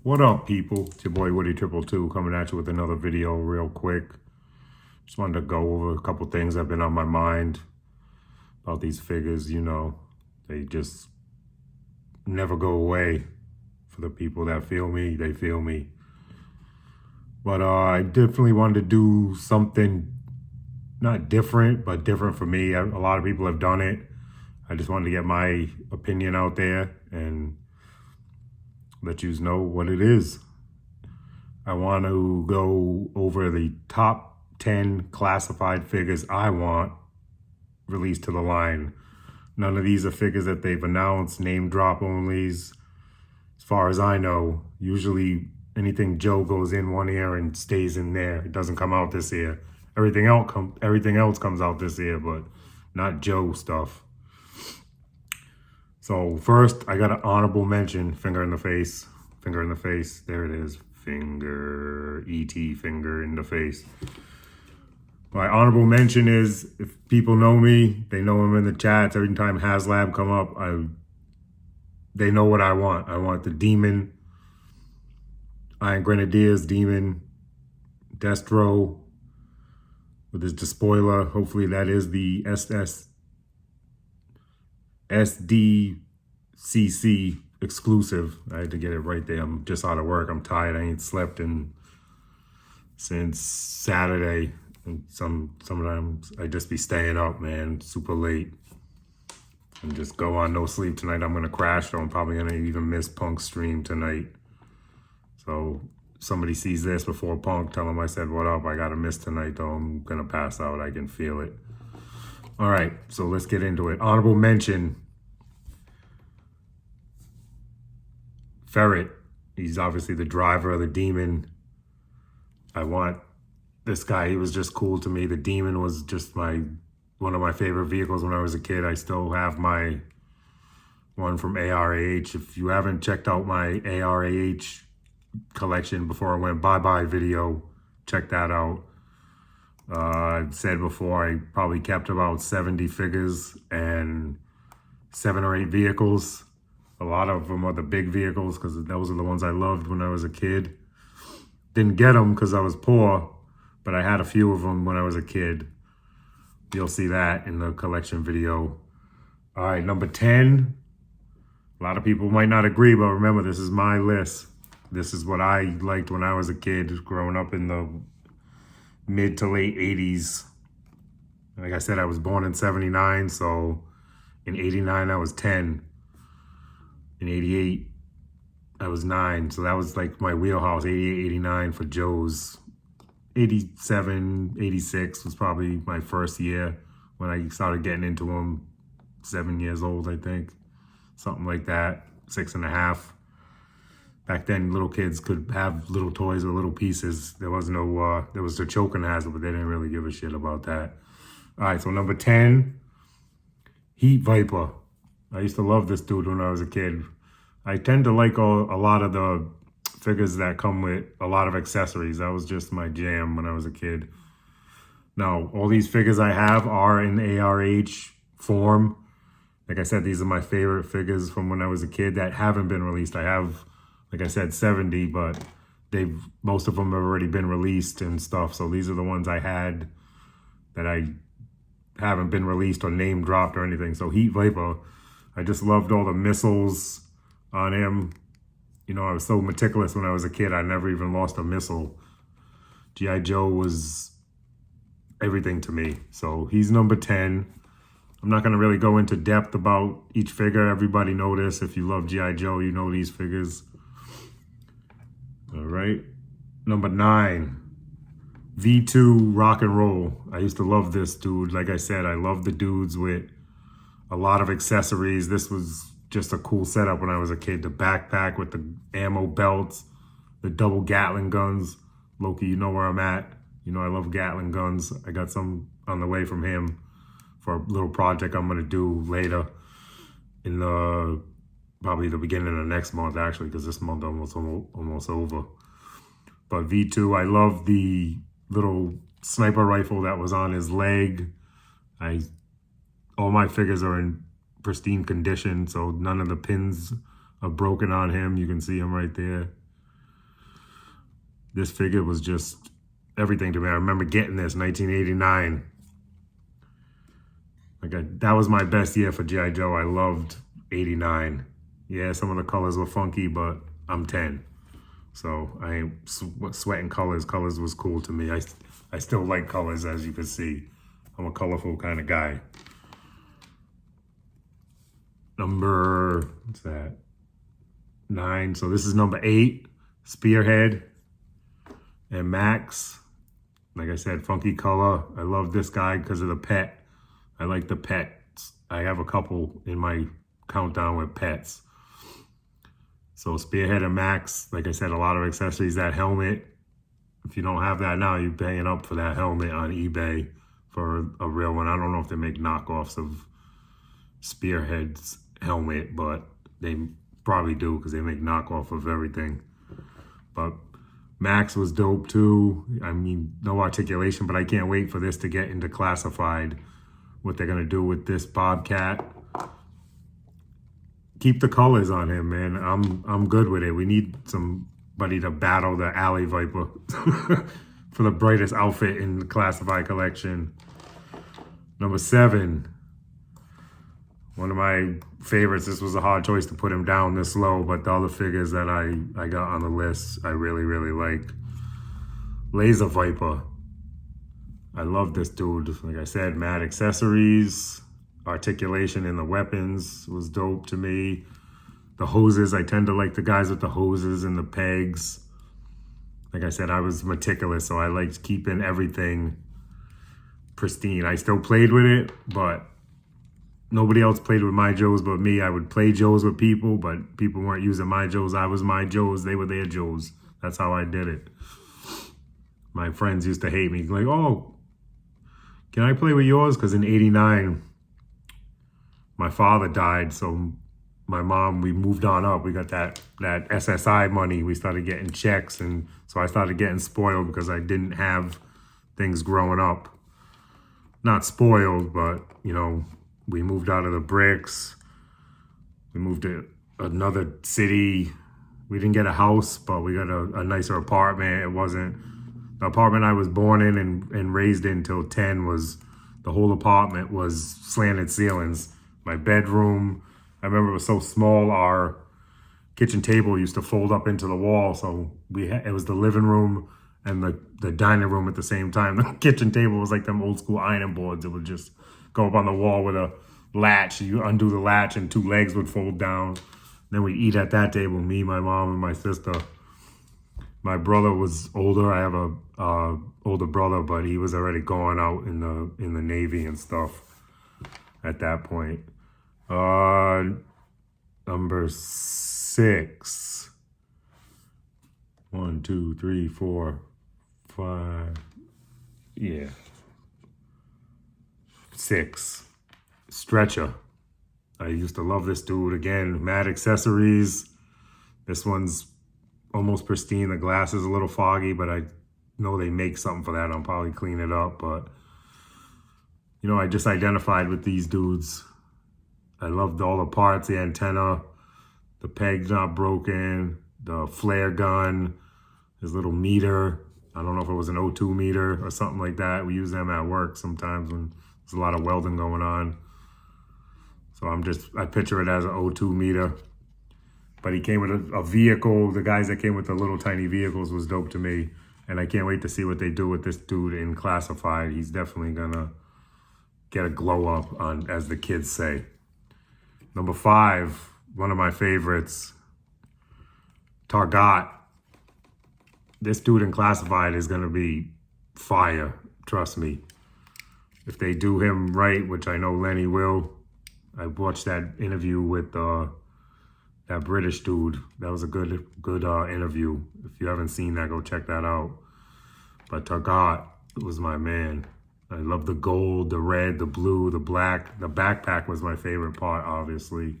What up, people? It's your boy Woody Triple Two coming at you with another video real quick. Just wanted to go over a couple things that have been on my mind about these figures. They just never go away. For the people that feel me, they feel me. But I definitely wanted to do something not different, but different for me. A lot of people have done it. I just wanted to get my opinion out there and let you know what it is. I want to go over the top 10 classified figures I want released to the line. None of these are figures that they've announced, name drop onlys. As far as I know, usually anything Joe goes in one ear and stays in there. It doesn't come out this year. Everything else comes out this year, but not Joe stuff. So first, I got an honorable mention, finger in the face. Finger in the face, there it is. Finger, E.T. finger in the face. My honorable mention is, if people know me, they know I'm in the chats. Every time HasLab come up, they know what I want. I want the Demon, Iron Grenadiers, Demon, Destro, with his despoiler. Hopefully that is the SDCC exclusive. I had to get it right there. I'm just out of work. I'm tired. I ain't slept since Saturday. And sometimes I just be staying up, man, super late. And just go on no sleep tonight. I'm gonna crash, so I'm probably gonna even miss Punk's stream tonight. So somebody sees this before Punk, tell him I said what up. I gotta miss tonight though. I'm gonna pass out. I can feel it. All right, so let's get into it. Honorable mention. Ferret. He's obviously the driver of the Demon. I want this guy. He was just cool to me. The Demon was just one of my favorite vehicles when I was a kid. I still have my one from ARAH. If you haven't checked out my ARAH collection before I went bye-bye video, check that out. I've said before, I probably kept about 70 figures and 7 or 8 vehicles. A lot of them are the big vehicles because those are the ones I loved when I was a kid. Didn't get them because I was poor, but I had a few of them when I was a kid. You'll see that in the collection video. All right, number 10. A lot of people might not agree, but remember, this is my list. This is what I liked when I was a kid, growing up in the mid to late 80s. Like I said, I was born in 79, so in 89, I was 10. In 88, I was 9. So that was like my wheelhouse, 88, 89 for Joe's. 87, 86 was probably my first year when I started getting into them. 7 years old, I think. Something like that, 6.5. Back then, little kids could have little toys or little pieces. There was no, there was the choking hazard, but they didn't really give a shit about that. All right, so number 10, Heat Viper. I used to love this dude when I was a kid. I tend to like a lot of the figures that come with a lot of accessories. That was just my jam when I was a kid. Now, all these figures I have are in ARH form. Like I said, these are my favorite figures from when I was a kid that haven't been released. I have, like I said, 70, but most of them have already been released and stuff. So these are the ones I had that I haven't been released or name dropped or anything. So Heat Viper, I just loved all the missiles on him. You know, I was so meticulous when I was a kid. I never even lost a missile. G.I. Joe was everything to me. So he's number 10. I'm not going to really go into depth about each figure. Everybody know this. If you love G.I. Joe, you know these figures. All right. Number 9. V2 Rock and Roll. I used to love this dude. Like I said, I love the dudes with a lot of accessories. This was just a cool setup when I was a kid. The backpack with the ammo belts, the double Gatling guns. Loki, you know where I'm at. You know I love Gatling guns. I got some on the way from him for a little project I'm gonna do later in probably the beginning of the next month, actually, because this month almost over. But V2, I love the little sniper rifle that was on his leg. All my figures are in pristine condition, so none of the pins are broken on him. You can see him right there. This figure was just everything to me. I remember getting this 1989. That was my best year for G.I. Joe. I loved 89. Yeah, some of the colors were funky, but I'm 10. So I ain't sweating colors. Colors was cool to me. I still like colors, as you can see. I'm a colorful kind of guy. Number, what's that? 9. So this is number 8, Spearhead and Max. Like I said, funky color. I love this guy because of the pet. I like the pets. I have a couple in my countdown with pets. So Spearhead and Max, like I said, a lot of accessories. That helmet, if you don't have that now, you're paying up for that helmet on eBay for a real one. I don't know if they make knockoffs of Spearhead's helmet, but they probably do because they make knockoff of everything. But Max was dope too. I mean, no articulation, but I can't wait for this to get into classified. What they're gonna do with this Bobcat. Keep the colors on him, man. I'm good with it. We need somebody to battle the Alley Viper for the brightest outfit in the classified collection. Number 7. One of my favorites. This was a hard choice to put him down this low, but the other figures that I got on the list, I really, really like. Laser Viper. I love this dude. Like I said, mad accessories, articulation in the weapons was dope to me. The hoses, I tend to like the guys with the hoses and the pegs. Like I said, I was meticulous, so I liked keeping everything pristine. I still played with it, but nobody else played with my Joes but me. I would play Joes with people, but people weren't using my Joes. I was my Joes. They were their Joes. That's how I did it. My friends used to hate me. Like, oh, can I play with yours? Because in 89, my father died. So my mom, we moved on up. We got that SSI money. We started getting checks. And so I started getting spoiled because I didn't have things growing up. Not spoiled, but, you know, we moved out of the bricks. We moved to another city. We didn't get a house, but we got a nicer apartment. It wasn't the apartment I was born in and raised in till 10 was, the whole apartment was slanted ceilings. My bedroom, I remember it was so small, our kitchen table used to fold up into the wall. So it was the living room and the dining room at the same time. The kitchen table was like them old school ironing boards. It would just go up on the wall with a latch. You undo the latch and 2 legs would fold down. Then we'd eat at that table, me, my mom, and my sister. My brother was older. I have a older brother, but he was already going out in the Navy and stuff at that point. Number 6. 1, 2, 3, 4, 5. Yeah. 6. Stretcher. I used to love this dude. Again, mad accessories. This one's almost pristine. The glass is a little foggy, but I know they make something for that. I'll probably clean it up, but you know, I just identified with these dudes. I loved all the parts, the antenna, the peg's not broken, the flare gun, his little meter. I don't know if it was an O2 meter or something like that. We use them at work sometimes when there's a lot of welding going on. So I picture it as an O2 meter. But he came with a vehicle. The guys that came with the little tiny vehicles was dope to me. And I can't wait to see what they do with this dude in Classified. He's definitely gonna get a glow up on, as the kids say. Number 5, one of my favorites, Targat. This dude in Classified is gonna be fire, trust me. If they do him right, which I know Lenny will. I watched that interview with that British dude. That was a good interview. If you haven't seen that, go check that out. But Targat was my man. I love the gold, the red, the blue, the black. The backpack was my favorite part, obviously,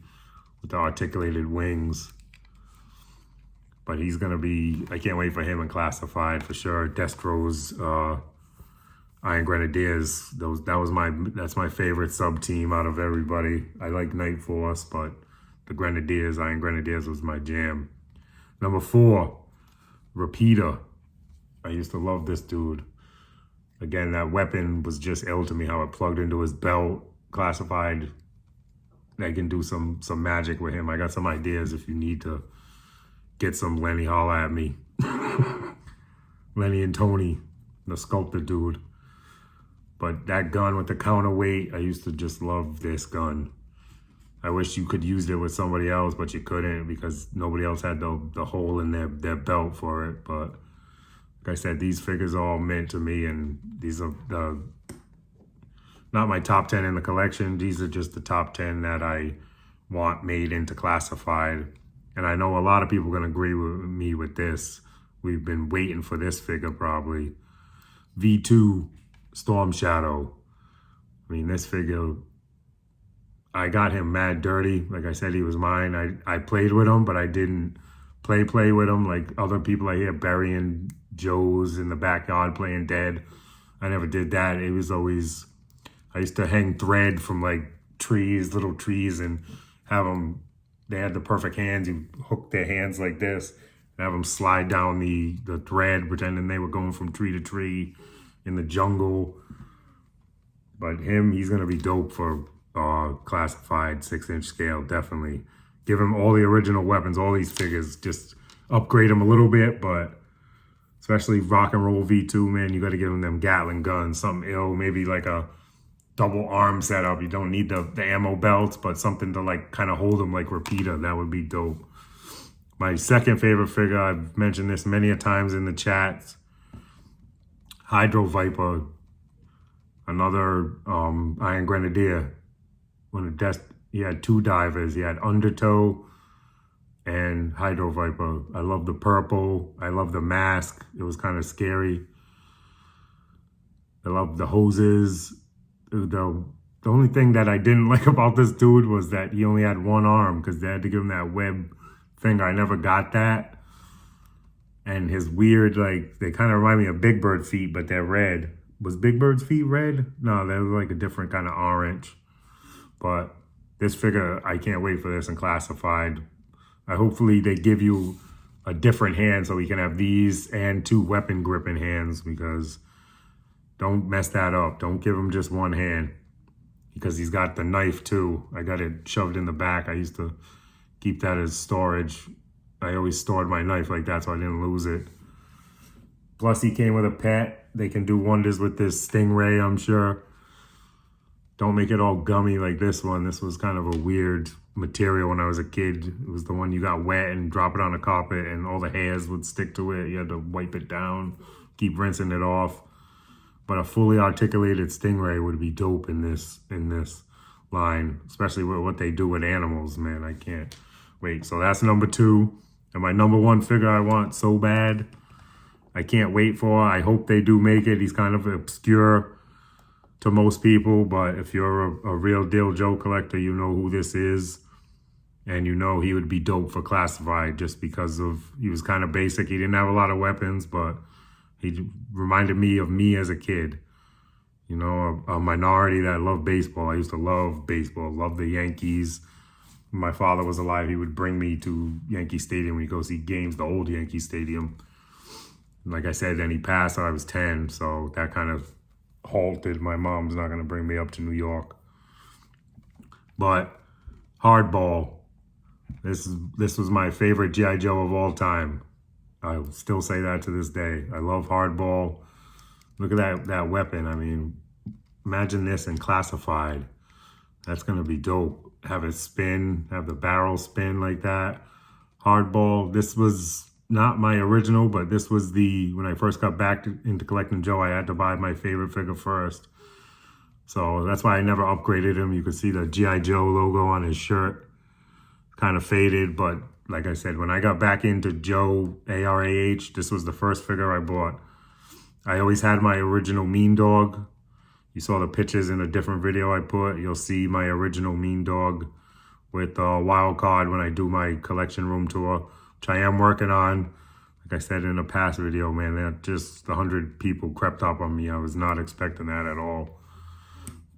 with the articulated wings. But he's gonna be, I can't wait for him in Classified for sure. Destro's Iron Grenadiers. That's my favorite sub team out of everybody. I like Night Force, but the Grenadiers, Iron Grenadiers was my jam. Number 4, Repeater. I used to love this dude. Again, that weapon was just ill to me, how it plugged into his belt, classified. I can do some magic with him. I got some ideas if you need to get some Lenny, holla at me. Lenny and Tony, the sculptor dude. But that gun with the counterweight, I used to just love this gun. I wish you could use it with somebody else, but you couldn't because nobody else had the hole in their belt for it. But like I said, these figures are all meant to me, and these are not my top 10 in the collection. These are just the top 10 that I want made into classified. And I know a lot of people are going to agree with me with this. We've been waiting for this figure probably. V2 Storm Shadow. I mean, this figure, I got him mad dirty. Like I said, he was mine. I played with him, but I didn't play with him like other people I hear burying Joes in the backyard playing dead. I never did that. It was always, I used to hang thread from like trees, little trees, and have them, they had the perfect hands. You hook their hands like this and have them slide down the thread, pretending they were going from tree to tree in the jungle. But him, he's going to be dope for classified 6-inch scale, definitely. Give him all the original weapons, all these figures, just upgrade him a little bit, but especially rock and roll V2, man, you got to give him them Gatling guns, something ill, maybe like a double arm setup. You don't need the ammo belts, but something to like kind of hold them like repeater. That would be dope. My second favorite figure, I've mentioned this many a times in the chats, Hydro Viper, another Iron Grenadier. He had two divers. He had Undertow and Hydro Viper. I love the purple. I love the mask. It was kind of scary. I love the hoses. The only thing that I didn't like about this dude was that he only had one arm because they had to give him that web finger. I never got that. And his weird, like, they kind of remind me of Big Bird feet, but they're red. Was Big Bird's feet red? No, they were like a different kind of orange. But this figure, I can't wait for this in classified. Hopefully they give you a different hand so we can have these and two weapon gripping hands, because don't mess that up. Don't give him just one hand because he's got the knife too. I got it shoved in the back. I used to keep that as storage. I always stored my knife like that so I didn't lose it. Plus he came with a pet. They can do wonders with this Stingray, I'm sure. Don't make it all gummy like this one. This was kind of a weird material when I was a kid. It was the one you got wet and drop it on the carpet and all the hairs would stick to it. You had to wipe it down, keep rinsing it off. But a fully articulated Stingray would be dope in this line, especially with what they do with animals, man. I can't wait. So that's number 2. And my number 1 figure I want so bad, I can't wait for. I hope they do make it. He's kind of obscure to most people, but if you're a real deal Joe collector, you know who this is. And you know he would be dope for classified just because he was kind of basic. He didn't have a lot of weapons, but he reminded me of me as a kid. You know, a minority that loved baseball. I used to love baseball, love the Yankees. When my father was alive, he would bring me to Yankee Stadium when we go see games, the old Yankee Stadium. Like I said, then he passed, so I was 10, so that kind of halted. My mom's not going to bring me up to New York. But Hardball, this was my favorite G.I. Joe of all time. I still say that to this day. I love Hardball. Look at that weapon. I mean, imagine this in classified. That's going to be dope. Have it spin, have the barrel spin like that. Hardball, this was not my original, but this was when I first got back into collecting Joe, I had to buy my favorite figure first. So that's why I never upgraded him. You could see the G.I. Joe logo on his shirt. Kind of faded, but like I said, when I got back into Joe ARAH, this was the first figure I bought. I always had my original Mean Dog. You saw the pictures in a different video I put. You'll see my original Mean Dog with a wild card when I do my collection room tour, which I am working on. Like I said in a past video, man, that just 100 people crept up on me. I was not expecting that at all.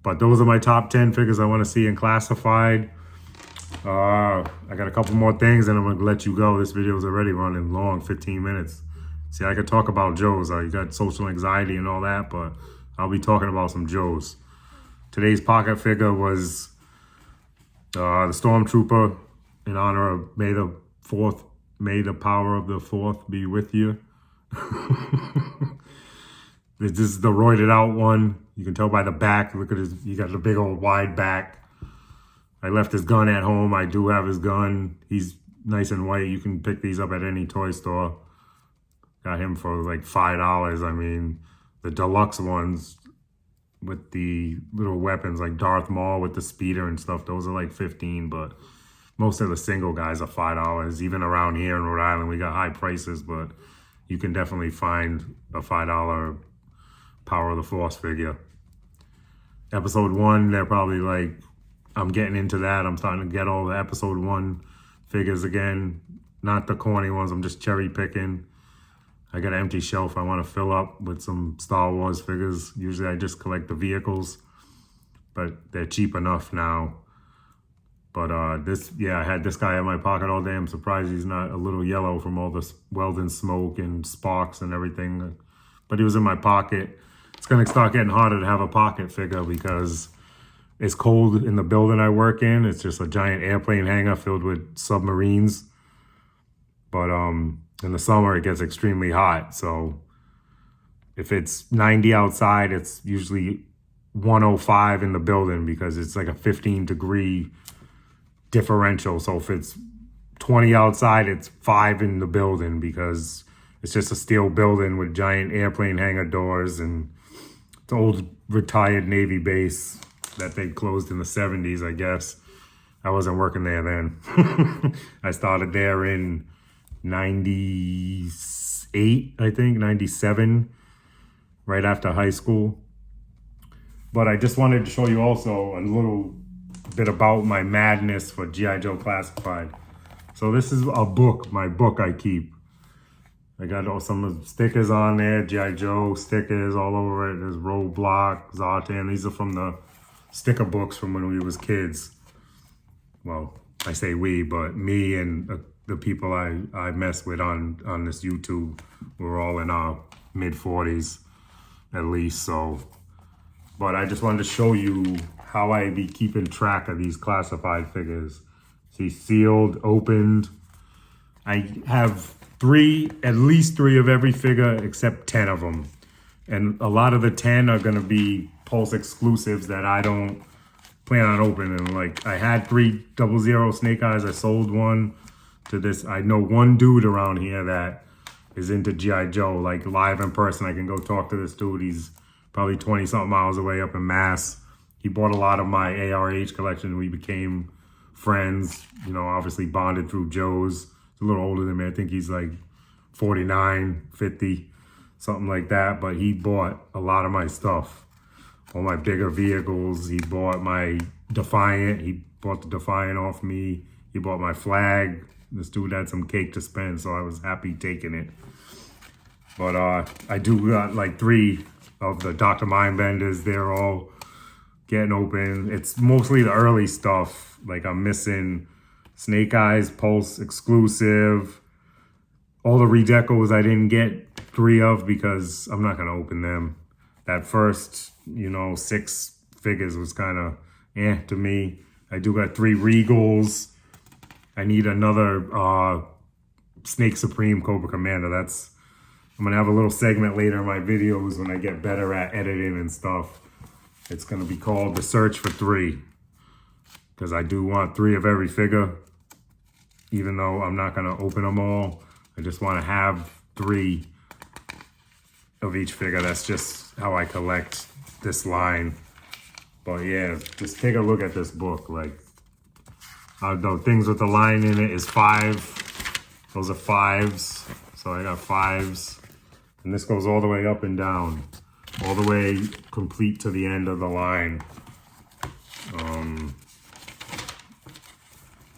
But those are my top 10 figures I want to see in classified. I got a couple more things and I'm going to let you go. This video is already running long, 15 minutes. See, I could talk about Joes. I got social anxiety and all that, but I'll be talking about some Joes. Today's pocket figure was the Stormtrooper in honor of May the 4th, may the power of the 4th be with you. This is the roided out one. You can tell by the back. Look at his, he got the big old wide back. I left his gun at home. I do have his gun. He's nice and white. You can pick these up at any toy store. Got him for like $5. I mean, the deluxe ones with the little weapons like Darth Maul with the speeder and stuff, those are like 15, but most of the single guys are $5. Even around here in Rhode Island, we got high prices, but you can definitely find a $5 Power of the Force figure. Episode 1, they're probably like, I'm getting into that. I'm starting to get all the episode 1 figures again. Not the corny ones, I'm just cherry picking. I got an empty shelf I want to fill up with some Star Wars figures. Usually I just collect the vehicles, but they're cheap enough now. But I had this guy in my pocket all day. I'm surprised he's not a little yellow from all this welding smoke and sparks and everything. But he was in my pocket. It's gonna start getting harder to have a pocket figure because it's cold in the building I work in. It's just a giant airplane hangar filled with submarines. But in the summer, it gets extremely hot. So if it's 90 outside, it's usually 105 in the building because it's like a 15-degree differential. So if it's 20 outside, it's 5 in the building because it's just a steel building with giant airplane hangar doors. And it's an old retired Navy base that they closed in the 70s, I guess. I wasn't working there then. I started there in 98, I think, 97, right after high school. But I just wanted to show you also a little bit about my madness for G.I. Joe Classified. So this is a book, my book I keep. I got some stickers on there, G.I. Joe stickers all over it. There's Roadblock, Zartan. These are from the sticker books from when we was kids. Well, I say we, but me and the people I mess with on this YouTube, we're all in our mid-40s at least. So, but I just wanted to show you how I be keeping track of these classified figures. See, sealed, opened. I have at least three of every figure except 10 of them. And a lot of the 10 are gonna be Pulse exclusives that I don't plan on opening. Like I had 3 00 Snake Eyes, I sold one to this. I know one dude around here that is into G.I. Joe, like live in person. I can go talk to this dude. He's probably 20 something miles away up in Mass. He bought a lot of my ARH collection. We became friends, you know, obviously bonded through Joe's. He's a little older than me. I think he's like 49, 50, something like that. But he bought a lot of my stuff, all my bigger vehicles. He bought my Defiant. He bought the Defiant off me. He bought my flag. This dude had some cake to spend, so I was happy taking it. But I do got like 3 of the Dr. Mindbenders. They're all getting open. It's mostly the early stuff. Like I'm missing Snake Eyes, Pulse exclusive. All the redecos I didn't get 3 of because I'm not gonna open them. That first, 6 figures was kind of to me. I do got 3 Regals. I need another Snake Supreme Cobra Commander. I'm gonna have a little segment later in my videos when I get better at editing and stuff. It's gonna be called The Search for 3. Because I do want 3 of every figure. Even though I'm not gonna open them all. I just wanna have 3 of each figure. That's just how I collect this line. But yeah, just take a look at this book. Like, the things with the line in it is 5. Those are 5s. So I got 5s. And this goes all the way up and down. All the way complete to the end of the line.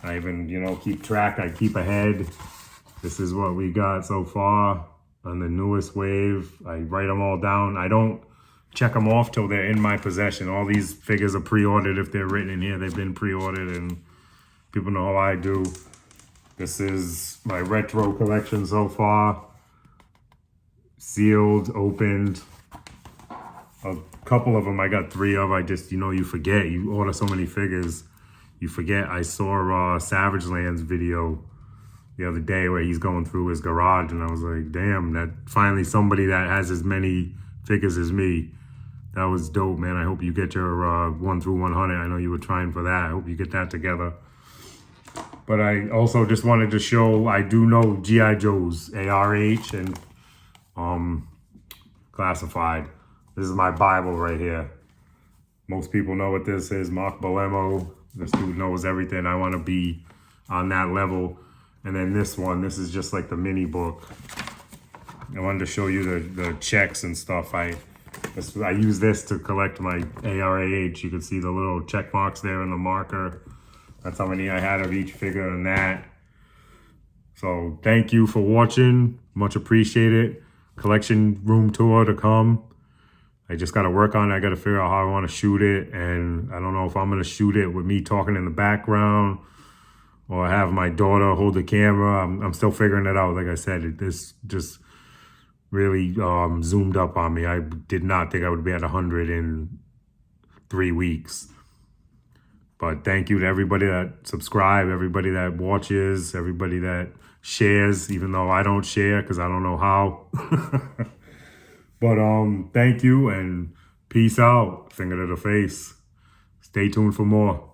I even, keep track. I keep ahead. This is what we got so far on the newest wave. I write them all down. I don't check them off till they're in my possession. All these figures are pre-ordered. If they're written in here, they've been pre-ordered, and people know how I do. This is my retro collection so far. sealed, opened. A couple of them, I got 3 of. I just, you forget. You order so many figures, you forget. I saw Savage Land's video the other day where he's going through his garage, and I was like, damn, that finally somebody that has as many figures as me. That was dope, man. I hope you get your 1 through 100. I know you were trying for that. I hope you get that together. But I also just wanted to show, I do know G.I. Joe's, ARH and Classified. This is my Bible right here. Most people know what this is, Mark Balemo. This dude knows everything. I want to be on that level. And then this one, this is just like the mini book. I wanted to show you the checks and stuff. I use this to collect my ARAH. You can see the little check marks there in the marker. That's how many I had of each figure and that. So thank you for watching. Much appreciated. Collection room tour to come. I just got to work on it. I got to figure out how I want to shoot it. And I don't know if I'm going to shoot it with me talking in the background or have my daughter hold the camera. I'm still figuring it out. Like I said, this just really zoomed up on me. I did not think I would be at 100 in 3 weeks. But thank you to everybody that subscribe, everybody that watches, everybody that shares, even though I don't share because I don't know how. But thank you and peace out. Finger to the face. Stay tuned for more.